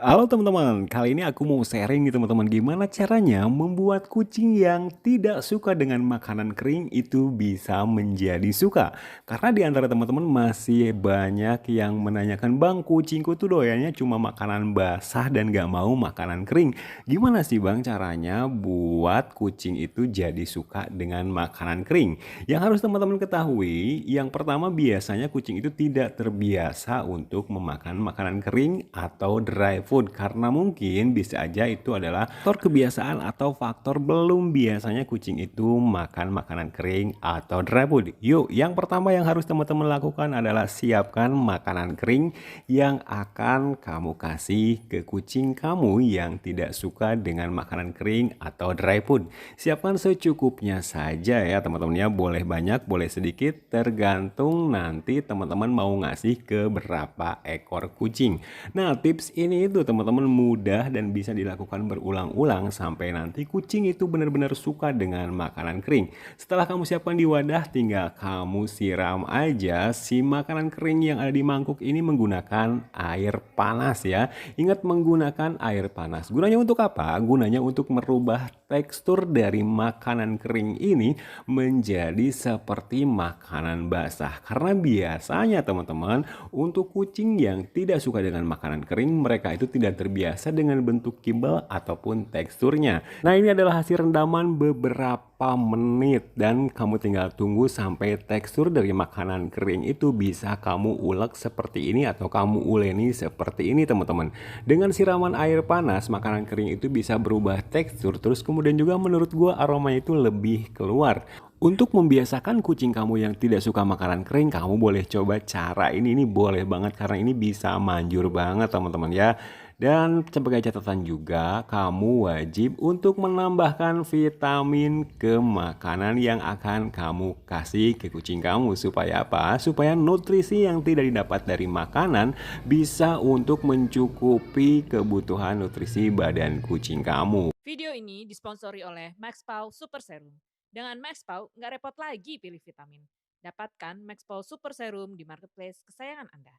Halo teman-teman, kali ini aku mau sharing nih teman-teman gimana caranya membuat kucing yang tidak suka dengan makanan kering itu bisa menjadi suka. Karena di antara teman-teman masih banyak yang menanyakan, "Bang, kucingku tuh doyannya cuma makanan basah dan gak mau makanan kering." Gimana sih Bang caranya buat kucing itu jadi suka dengan makanan kering? Yang harus teman-teman ketahui, yang pertama biasanya kucing itu tidak terbiasa untuk memakan makanan kering atau dry food karena mungkin bisa aja itu adalah faktor kebiasaan atau faktor belum biasanya kucing itu makan makanan kering atau dry food. Yuk, yang pertama yang harus teman-teman lakukan adalah siapkan makanan kering yang akan kamu kasih ke kucing kamu yang tidak suka dengan makanan kering atau dry food. Siapkan secukupnya saja ya teman-teman ya, boleh banyak, boleh sedikit, tergantung nanti teman-teman mau ngasih ke berapa ekor kucing. Nah, tips ini itu teman-teman mudah dan bisa dilakukan berulang-ulang sampai nanti kucing itu benar-benar suka dengan makanan kering. Setelah kamu siapkan di wadah, tinggal kamu siram aja si makanan kering yang ada di mangkuk ini menggunakan air panas ya. Ingat menggunakan air panas. Gunanya untuk apa? Gunanya untuk merubah tekstur dari makanan kering ini menjadi seperti makanan basah. Karena biasanya teman-teman, untuk kucing yang tidak suka dengan makanan kering, mereka itu tidak terbiasa dengan bentuk kibal ataupun teksturnya. Nah, ini adalah hasil rendaman beberapa menit dan kamu tinggal tunggu sampai tekstur dari makanan kering itu bisa kamu ulek seperti ini atau kamu uleni seperti ini teman-teman. Dengan siraman air panas, makanan kering itu bisa berubah tekstur terus kemudian juga menurut gua aromanya itu lebih keluar. Untuk membiasakan kucing kamu yang tidak suka makanan kering, kamu boleh coba cara ini boleh banget karena ini bisa manjur banget teman-teman ya. Dan sebagai catatan juga, kamu wajib untuk menambahkan vitamin ke makanan yang akan kamu kasih ke kucing kamu. Supaya apa? Supaya nutrisi yang tidak didapat dari makanan bisa untuk mencukupi kebutuhan nutrisi badan kucing kamu. Video ini disponsori oleh MaxPow Super Serum. Dengan MaxPow, nggak repot lagi pilih vitamin. Dapatkan MaxPow Super Serum di marketplace kesayangan Anda.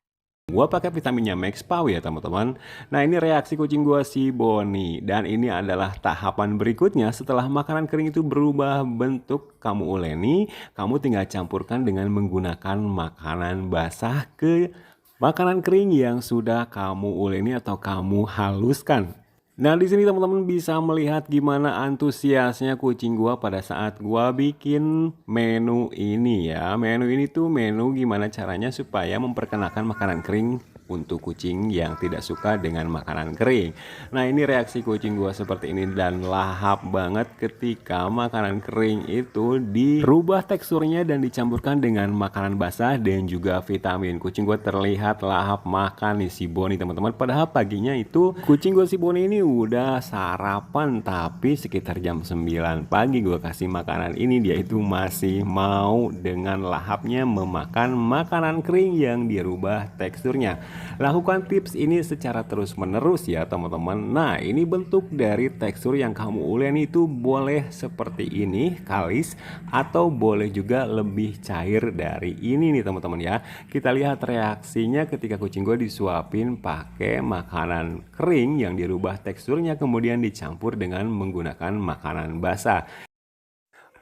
Gua pakai vitaminnya Maxpow ya teman-teman. Nah, ini reaksi kucing gua si Boni dan ini adalah tahapan berikutnya setelah makanan kering itu berubah bentuk kamu uleni, kamu tinggal campurkan dengan menggunakan makanan basah ke makanan kering yang sudah kamu uleni atau kamu haluskan. Nah, di sini teman-teman bisa melihat gimana antusiasnya kucing gua pada saat gua bikin menu ini ya. Menu ini tuh menu gimana caranya supaya memperkenalkan makanan kering untuk kucing yang tidak suka dengan makanan kering. Nah, ini reaksi kucing gua seperti ini dan lahap banget ketika makanan kering itu dirubah teksturnya dan dicampurkan dengan makanan basah dan juga vitamin. Kucing gua terlihat lahap makan nih si Boni teman-teman. Padahal paginya itu kucing gua si Boni ini udah sarapan, tapi sekitar jam 9 pagi gua kasih makanan ini dia itu masih mau dengan lahapnya memakan makanan kering yang dirubah teksturnya. Lakukan tips ini secara terus-menerus ya teman-teman. Nah, ini bentuk dari tekstur yang kamu uleni itu boleh seperti ini, kalis, atau boleh juga lebih cair dari ini nih teman-teman ya. Kita lihat reaksinya ketika kucing gue disuapin pakai makanan kering yang dirubah teksturnya kemudian dicampur dengan menggunakan makanan basah.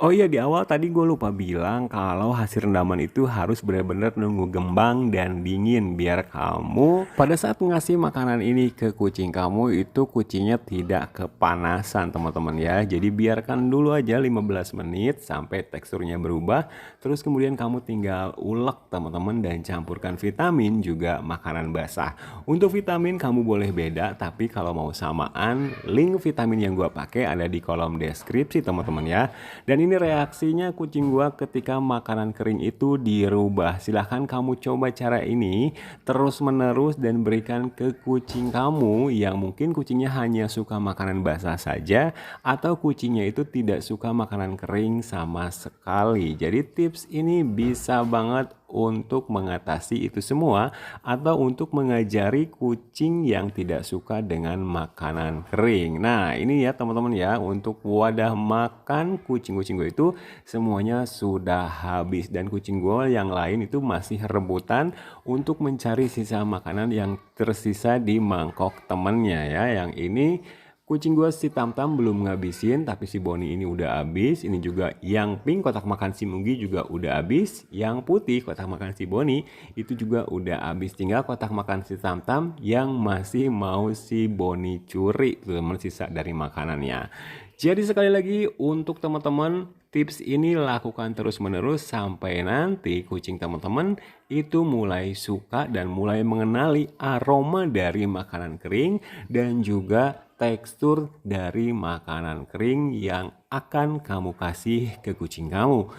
Oh iya, di awal tadi gue lupa bilang kalau hasil rendaman itu harus benar-benar nunggu gembang dan dingin biar kamu pada saat ngasih makanan ini ke kucing kamu itu kucingnya tidak kepanasan teman-teman ya. Jadi biarkan dulu aja 15 menit sampai teksturnya berubah. Terus kemudian kamu tinggal ulek teman-teman dan campurkan vitamin juga makanan basah. Untuk vitamin kamu boleh beda, tapi kalau mau samaan link vitamin yang gue pakai ada di kolom deskripsi teman-teman ya. Dan ini reaksinya kucing gua ketika makanan kering itu dirubah. Silahkan kamu coba cara ini terus menerus dan berikan ke kucing kamu yang mungkin kucingnya hanya suka makanan basah saja atau kucingnya itu tidak suka makanan kering sama sekali. Jadi tips ini bisa banget untuk mengatasi itu semua atau untuk mengajari kucing yang tidak suka dengan makanan kering. Nah, ini ya teman-teman ya, untuk wadah makan kucing-kucing gue itu semuanya sudah habis dan kucing gue yang lain itu masih rebutan untuk mencari sisa makanan yang tersisa di mangkok temennya ya. Yang ini kucing gue si Tamtam belum ngabisin, tapi si Boni ini udah habis. Ini juga yang pink kotak makan si Mugi juga udah habis. Yang putih kotak makan si Boni itu juga udah habis. Tinggal kotak makan si Tamtam yang masih mau si Boni curi, teman sisa dari makanannya. Jadi sekali lagi untuk teman-teman, tips ini lakukan terus-menerus sampai nanti kucing teman-teman itu mulai suka dan mulai mengenali aroma dari makanan kering dan juga tekstur dari makanan kering yang akan kamu kasih ke kucing kamu.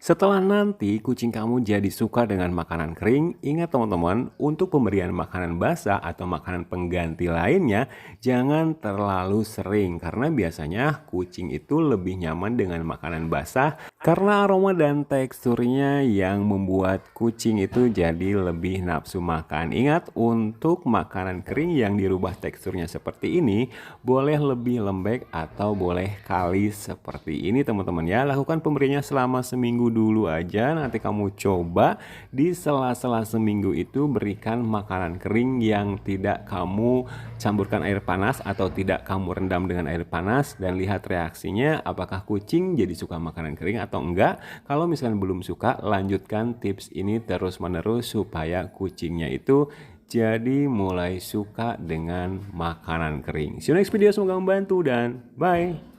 Setelah nanti kucing kamu jadi suka dengan makanan kering, ingat teman-teman, untuk pemberian makanan basah atau makanan pengganti lainnya, jangan terlalu sering karena biasanya kucing itu lebih nyaman dengan makanan basah karena aroma dan teksturnya yang membuat kucing itu jadi lebih nafsu makan. Ingat, untuk makanan kering yang dirubah teksturnya seperti ini, boleh lebih lembek atau boleh kalis seperti ini teman-teman ya. Lakukan pemberiannya selama seminggu dulu aja, nanti kamu coba di sela-sela seminggu itu berikan makanan kering yang tidak kamu campurkan air panas atau tidak kamu rendam dengan air panas dan lihat reaksinya apakah kucing jadi suka makanan kering atau enggak. Kalau misalkan belum suka, lanjutkan tips ini terus menerus supaya kucingnya itu jadi mulai suka dengan makanan kering. See you next video, semoga membantu dan bye.